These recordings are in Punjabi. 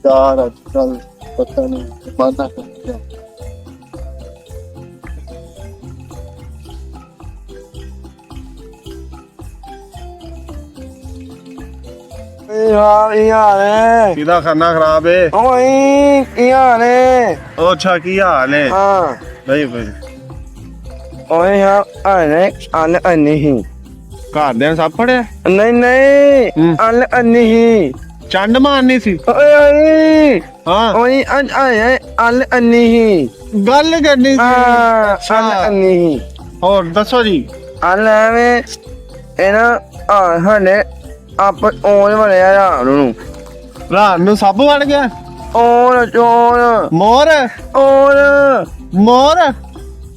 यार आजकल पता नहीं जमाना कर क्या। यार यार किदा खाना खराब है ओए यार ओ अच्छा की हाल है हाँ नहीं भाई ओए यार अने नहीं घर दे सब पड़े नहीं नहीं अन नहीं चंड मारनी सी ओए ओए हाँ ओए अन नहीं गल करनी सी हाँ अन नहीं और दसो जी अन में ਇਹ ਨਾ ਹਨੇ ਆਪ ਔਨ ਬਣਿਆ ਰਾਤ ਨੂੰ ਰਾਤ ਨੂੰ ਸੱਪ ਵੜ ਗਿਆ ਔਨ ਚੋਰ ਮੋਰ ਔਨ ਮੋਰ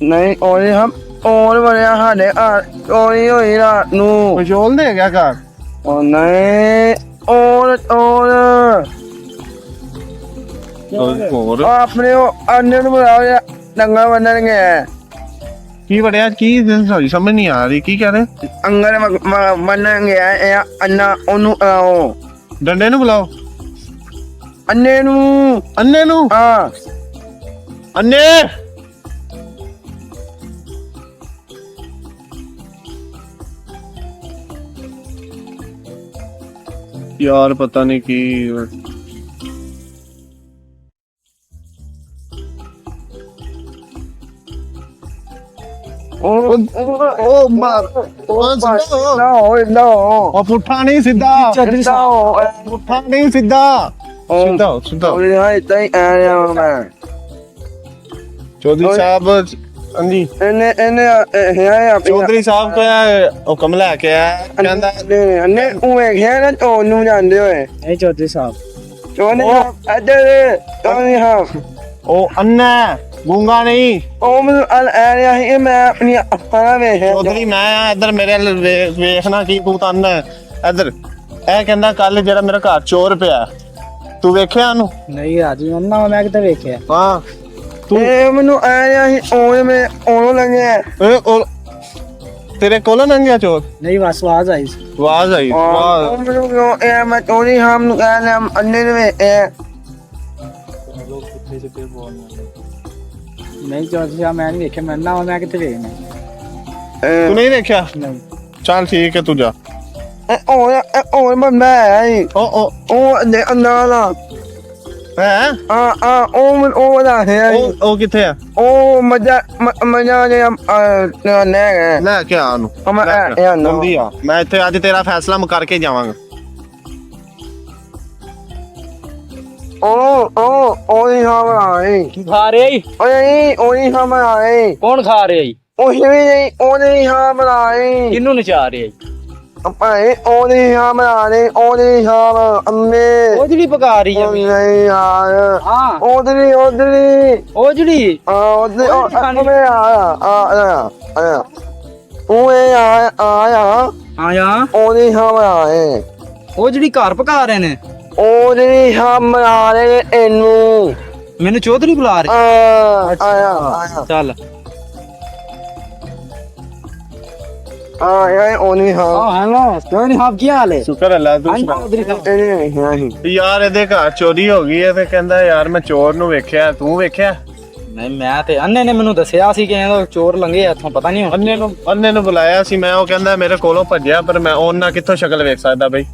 ਨਹੀਂ ਔਨ ਹਮ ਔਨ ਬਣਿਆ ਸਾਡੇ ਚੋਰੀ ਹੋਈ ਰਾਤ ਨੂੰ ਮਸ਼ੋਲ ਦੇ ਗਿਆ ਘਰ ਉਹ ਨਹੀਂ ਔਨ ਔਨ ਹੋਰ ਆਪਣੇ ਉਹ ਅੰਨੇ ਨੂੰ ਬੁਲਾਓ ਡੰਗਾ ਬੰਨਣਗੇ ਕੀ ਵੜਿਆ ਕੀ ਸਹੀ ਸਮਝ ਨਹੀਂ ਆ ਰਹੀ ਕੀ ਕਹਿ ਰਹੇ ਅੰਗਰ ਬੰਨਣਗੇ ਇਹ ਅੰਨਾ ਉਹਨੂੰ ਆਓ ਡੰਡੇ ਨੂੰ ਬੁਲਾਓ ਅੰਨੇ ਨੂੰ ਅੰਨੇ ਨੂੰ ਹਾਂ ਅੰਨੇ यार पता नहीं की ओ मार No. पुठा नहीं सीधा पुठा नहीं सीधा सीधा सीधा चौधरी साहब हाँ जी चौधरी साहब को हुक्म लेके आया कहंदा नहीं चौधरी साहब ओ अन्ना गूंगा नहीं चौधरी मैं इधर मेरे वेखना की तू तन इधर ਇਹ ਕਹਿੰਦਾ ਕੱਲ ਜਿਹੜਾ ਮੇਰਾ ਘਰ ਚੋਰ ਪਿਆ ਤੂੰ ਵੇਖਿਆ ਉਹਨੂੰ नहीं राजू अन्ना मैं किते वेख्या ਹਾਂ ਤੂੰ ਮੈਨੂੰ ਆਇਆ ਸੀ ਉਹਨੇ ਮੈਂ ਉਹਨੂੰ ਲੰਘਿਆ ਤੇਰੇ ਕੋਲ ਨੰਗਿਆ ਚੋਰ ਨਹੀਂ ਬਸ ਆਵਾਜ਼ ਆਈ ਸੀ ਆਵਾਜ਼ ਆਈ ਵਾਹ ਮੈਨੂੰ ਕਿਉਂ ਇਹ ਮੈਂ ਚੋਰੀ ਹਮ ਨੂੰ ਕਹਿੰਦਾ ਅੰਨੇ ਨੇ ਨਹੀਂ ਚੌਧਰੀ ਸਾਹਿਬ ਮੈਂ ਨਹੀਂ ਵੇਖਿਆ ਮੈਂ ਨਾ ਮੈਂ ਕਿਤੇ ਵੇਖਣਾ ਤੂੰ ਨਹੀਂ ਦੇਖਿਆ ਨਹੀਂ ਚੱਲ ਠੀਕ ਹੈ ਤੂੰ ਜਾ ਉਹ ਮੈਂ ਉਹ ਅੰਨਾ ਨਾ ਹੈ ਉਹ ਦਾ ਹੈ ਉਹ ਕਿੱਥੇ ਆ ਉਹ ਮਜਾ ਨੇ ਲੈ ਕੇ ਆ ਉਹਨੂੰ ਜਲਦੀ ਆ ਮੈਂ ਇੱਥੇ ਅੱਜ ਤੇਰਾ ਫੈਸਲਾ ਮੁਕਰ ਕੇ ਜਾਵਾਂਗਾ ਉਹ ਨਹੀਂ ਹਮਾਰੇ ਕੀ ਖਾ ਰਹੇ ਉਹ ਨਹੀਂ ਹਮਾਰੇ ਕੌਣ ਖਾ ਰਹੇ ਉਹ ਨਹੀਂ ਉਹ ਨਹੀਂ ਹਮਾਰੇ ਕਿਹਨੂੰ ਨਚਾ ਰਹੇ ਭਾਈ ਉਹ ਨਹੀਂ ਹਮਾਰੇ ਉਹ ਨਹੀਂ ਹਮ ਅੰਮੇ ਉਹ ਜਿਹੜੀ ਪਕਾ ਰਹੀ ਆ ਨਹੀਂ ਯਾਰ ਹਾਂ ਉਧਰੀ ਉਹ ਜਿਹੜੀ ਉਧਰ ਆਇਆ ਉਹ ਆਇਆ ਉਹ ਨਹੀਂ ਹਮਾਰੇ ਉਹ ਜਿਹੜੀ ਘਰ ਪਕਾ ਰਹੇ ਨੇ ਉਹ ਨਹੀਂ ਹਮਾਰੇ ਇਹਨੂੰ ਮੈਨੂੰ ਚੌਧਰੀ ਬੁਲਾ ਰਹੇ ਆਇਆ ਚੱਲ ਆਇਆ ਉਹ ਨਹੀਂ ਹਾਂ ਹੈਲੋ ਚੌਧਰੀ ਸਾਹਿਬ ਕੀ ਹਾਲ ਹੈ ਸ਼ੁਕਰ ਅੱਲਾ ਤੂੰ ਚੌਧਰੀ ਸਾਹਿਬ ਯਾਰ ਇਹਦੇ ਘਰ ਚੋਰੀ ਹੋ ਗਈ ਹੈ ਤੇ ਕਹਿੰਦਾ ਯਾਰ ਮੈਂ ਚੋਰ ਨੂੰ ਵੇਖਿਆ ਤੂੰ ਵੇਖਿਆ ਨਹੀਂ ਮੈਂ ਤੇ ਅੰਨੇ ਨੇ ਮੈਨੂੰ ਦੱਸਿਆ ਸੀ ਕਿ ਇਹ ਚੋਰ ਲੰਘੇ ਇੱਥੋਂ ਪਤਾ ਨਹੀਂ ਅੰਨੇ ਨੂੰ ਬੁਲਾਇਆ ਸੀ ਮੈਂ ਉਹ ਕਹਿੰਦਾ ਮੇਰੇ ਕੋਲੋਂ ਭੱਜਿਆ ਪਰ ਮੈਂ ਉਹਨਾਂ ਕਿੱਥੋਂ ਸ਼ਕਲ ਵੇਖ ਸਕਦਾ ਬਈ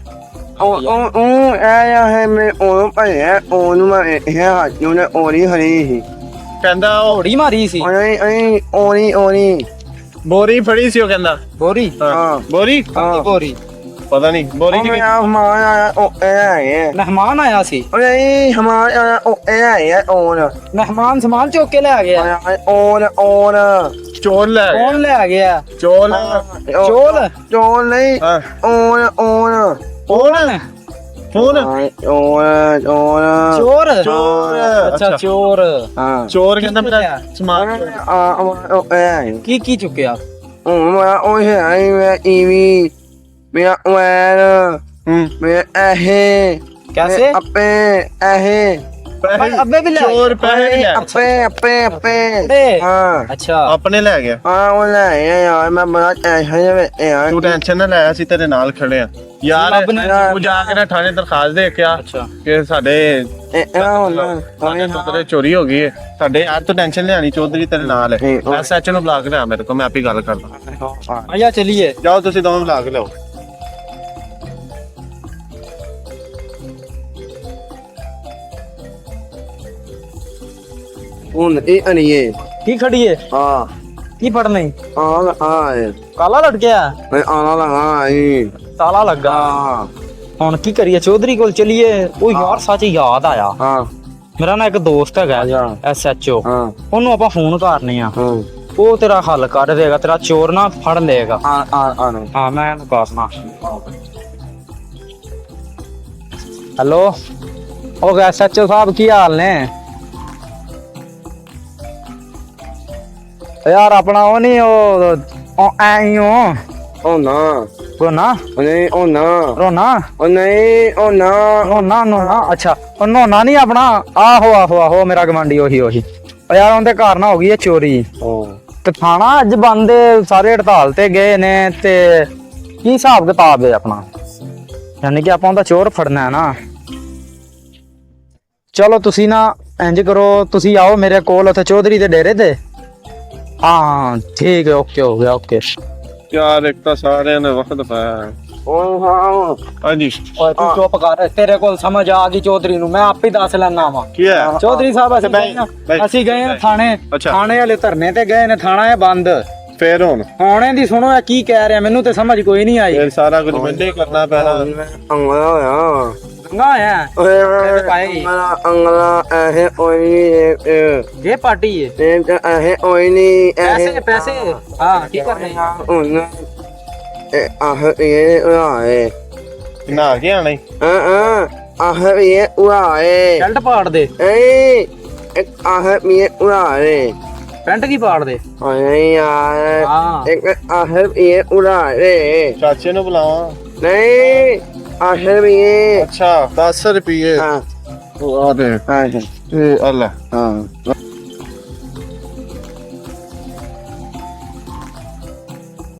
ਉਹ ਆਇਆ ਹੈ ਮੈਂ ਉਹ ਭਾਇਆ ਉਹਨੂੰ ਮੈਂ ਇਹ ਹੱਥ ਨੂੰ ਉਹਨੀ ਹਰੀ ਸੀ ਕਹਿੰਦਾ ਉਹ ਘੋੜੀ ਮਾਰੀ ਸੀ ਉਹਨੀ ਬੋਰੀ ਫੜੀ ਸੀ ਉਹ ਕਹਿੰਦਾ ਬੋਰੀ ਹਾਂ ਬੋਰੀ ਬੋਰੀ ਪਤਾ ਨਹੀਂ ਬੋਰੀ ਉਹ ਹਮਾਰਾ ਆਇਆ ਉਹ ਆਇਆ ਮਹਿਮਾਨ ਆਇਆ ਸੀ ਓਏ ਹਮਾਰਾ ਉਹ ਆਇਆ ਉਹ ਮਹਿਮਾਨ ਸਮਾਨ ਚੁੱਕ ਕੇ ਲੈ ਗਿਆ ਉਹ ਚੋਰ ਲੈ ਗਿਆ ਕੌਣ ਲੈ ਗਿਆ ਚੋਰ ਚੋਰ ਨਹੀਂ ਹਾਂ ਉਹ ਕੌਣ ਫੋਨ ਚੋਰ ਚੋਰ ਅੱਛਾ ਚੋਰ ਹਾਂ ਚੋਰ ਕਹਿੰਦਾ ਮੇਰਾ ਸਮਾਨ ਕੀ ਕੀ ਚੁੱਕਿਆ ਉਹ ਹੈ ਮੈਂ ਈਵੀ ਮੇਰਾ ਵੈਰ ਹੂੰ ਮੈਂ ਇਹ कैसे ਆਪੇ ਇਹ ਅੱਬੇ ਵੀ ਲੈ ਚੋਰ ਪੈਸੇ ਵੀ ਲੈ ਆਪੇ ਹਾਂ ਅੱਛਾ ਆਪਣੇ ਲੈ ਗਿਆ ਹਾਂ ਉਹ ਲੈ ਆਇਆ ਯਾਰ ਮੈਂ ਬੜਾ ਟੈਨਸ਼ਨ ਵਿੱਚ ਯਾਰ ਤੂੰ ਟੈਨਸ਼ਨ ਨਾ ਲੈ ਅਸੀਂ ਤੇਰੇ ਨਾਲ ਖੜੇ ਆ ਯਾਰ ਰੱਬ ਨੇ- ਤੂੰ ਜਾ ਕੇ ਨਾ ਥਾਣੇ ਦਰਖਾਸਤ ਦੇ ਕੇ ਆ ਅੱਛਾ ਕਿ ਸਾਡੇ ਇਹ ਹੁਣ ਸਾਡੇ ਪੁੱਤਰੇ ਚੋਰੀ ਹੋ ਗਈ ਹੈ ਸਾਡੇ ਯਾਰ ਤੂੰ ਟੈਨਸ਼ਨ ਲੈਣੀ ਚੌਧਰੀ ਤੇਰੇ ਨਾਲ ਹੈ ਠੀਕ। ਐਸਐਚ ਨੂੰ ਬੁਲਾ ਕੇ ਲਿਆ ਮੇਰੇ ਕੋਲ ਮੈਂ ਆਪੇ ਗੱਲ ਕਰਦਾ ਆਇਆ ਚਲੀਏ ਜਾਓ ਤੁਸੀਂ ਦੋਵੇਂ ਬੁਲਾ ਕੇ ਲਿਆਓ ਹੁਣ ਇਹ ਅਣੀਏ ਕੀ ਖੜੀਏ ਹਾਂ ਕੀ ਪੜਨੇ ਆ ਕਾਲਾ ਲਟਕਿਆ ਮੈਂ ਆਣਾ ਲਗਾ ਇਹ ਤਾਲਾ ਲੱਗਾ ਹਾਂ ਹੁਣ ਕੀ ਕਰੀਏ ਚੌਧਰੀ ਕੋਲ ਚਲੀਏ ਉਹ ਯਾਰ ਸੱਚ ਯਾਦ ਆਇਆ ਹਾਂ ਮੇਰਾ ਨਾ ਇੱਕ ਦੋਸਤ ਹੈਗਾ ਅੱਛਾ। ਐਸਐਚਓ ਹਾਂ ਉਹਨੂੰ ਆਪਾਂ ਫੋਨ ਕਰਨੇ ਆ ਹਾਂ ਉਹ ਤੇਰਾ ਹੱਲ ਕਰ ਦੇਗਾ ਤੇਰਾ ਚੋਰ ਨਾ ਫੜ ਲਏਗਾ ਆ ਹਾਂ ਮੈਂ ਇਹਨੂੰ ਕਰਨਾ ਹੈਲੋ ਉਹ ਐਸਐਚਓ ਸਾਹਿਬ ਕੀ ਹਾਲ ਨੇ ਯਾਰ ਆਪਣਾ ਉਹ ਨਹੀਂ ਉਹ ਐਂ ਉਹ ਨਾ ਕੋ ਨਾ ਨਹੀਂ ਉਹ ਨਾ ਰੋਣਾ ਉਹ ਨਹੀਂ ਉਹ ਨਾ ਰੋਣਾ ਨੋਣਾ ਅੱਛਾ ਉਹ ਨੋਣਾ ਨਹੀਂ ਆਪਣਾ ਆਹੋ ਮੇਰਾ ਗਵਾਂਢੀ ਉਹੀ ਉਹ ਯਾਰ ਉਹਦੇ ਘਰ ਨਾ ਹੋ ਗਈ ਹੈ ਚੋਰੀ ਤੇ ਥਾਣਾ ਅੱਜ ਬੰਦ ਸਾਰੇ ਹੜਤਾਲ ਤੇ ਗਏ ਨੇ ਤੇ ਕੀ ਹਿਸਾਬ ਕਿਤਾਬ ਹੈ ਆਪਣਾ ਯਾਨੀ ਕਿ ਆਪਾਂ ਉਹਦਾ ਚੋਰ ਫੜਨਾ ਹੈ ਨਾ ਚਲੋ ਤੁਸੀਂ ਨਾ ਇੰਜ ਕਰੋ ਤੁਸੀਂ ਆਓ ਮੇਰੇ ਕੋਲ ਉੱਥੇ ਚੌਧਰੀ ਦੇ ਡੇਰੇ ਤੇ ਹਾਂ ਠੀਕ ਹੈ ਓਕੇ ਹੋ ਗਿਆ ਓਕੇ ਯਾਰ ਇੱਕ ਤਾਂ ਸਾਰਿਆਂ ਨੇ ਵਕਤ ਪਾਇਆ ਉਹ ਹਾਂ ਹਾਂਜੀ ਓਏ ਤੂੰ ਚੁੱਪ ਕਰ ਤੇਰੇ ਕੋਲ ਸਮਝ ਆ ਗਈ ਚੌਧਰੀ ਨੂੰ ਮੈਂ ਆਪੇ ਦੱਸ ਲੈਣਾ ਵਾ ਕੀ ਹੈ ਚੌਧਰੀ ਸਾਹਿਬ ਬਈ। ਅਸੀਂ ਗਏ ਨਾ ਥਾਣੇ ਅੱਛਾ। ਥਾਣੇ ਵਾਲੇ ਧਰਨੇ ਤੇ ਗਏ ਨੇ ਥਾਣਾ ਹੈ ਬੰਦ ਫੇਰ ਹੁਣ ਹੁਣੇ ਦੀ ਸੁਣੋ ਇਹ ਕੀ ਕਹਿ ਰਿਹਾ ਮੈਨੂੰ ਤੇ ਸਮਝ ਕੋਈ ਨਹੀਂ ਆਈ ਫੇਰ ਸਾਰਾ ਕੁਝ ਮੈਨੂੰ ਹੀ ਕਰਨਾ ਪੈਣਾ ਅੰਗਲਾ ਹੋਇਆ ਚੰਗਾ ਹੈ ਓਏ ਭਾਈ। ਅੰਗਲਾ ਇਹ ਓਏ ਇਹ ਪਾਰਟੀ ਹੈ ਇਹ ਓਏ ਨਹੀਂ ਪੈਸੇ ਹਾਂ ਕੀ ਕਰ ਰਹੇ ਹੁਣ ਇਹ ਉਆਏ ਨਾ ਕੇ ਆਣਾ ਈ। ਇਹ ਉਆਏ ਸ਼ਰਟ ਪਾੜ ਦੇ ਇਹ ਇਹ ਉਆਏ ਪੈਂਟ ਕੀ ਪਾੜ ਦੇ ਓਏ ਯਾਰ ਹਾਂ ਇਹ ਉਆਏ ਚਾਚੇ ਨੂੰ ਬੁਲਾਵਾਂ ਨਹੀਂ ਇਹ ਅੱਛਾ 10 ਰੁਪਏ ਹਾਂ ਉਹ ਆ ਦੇ ਹਾਂ ਇਹ ਅੱਲਾ ਹਾਂ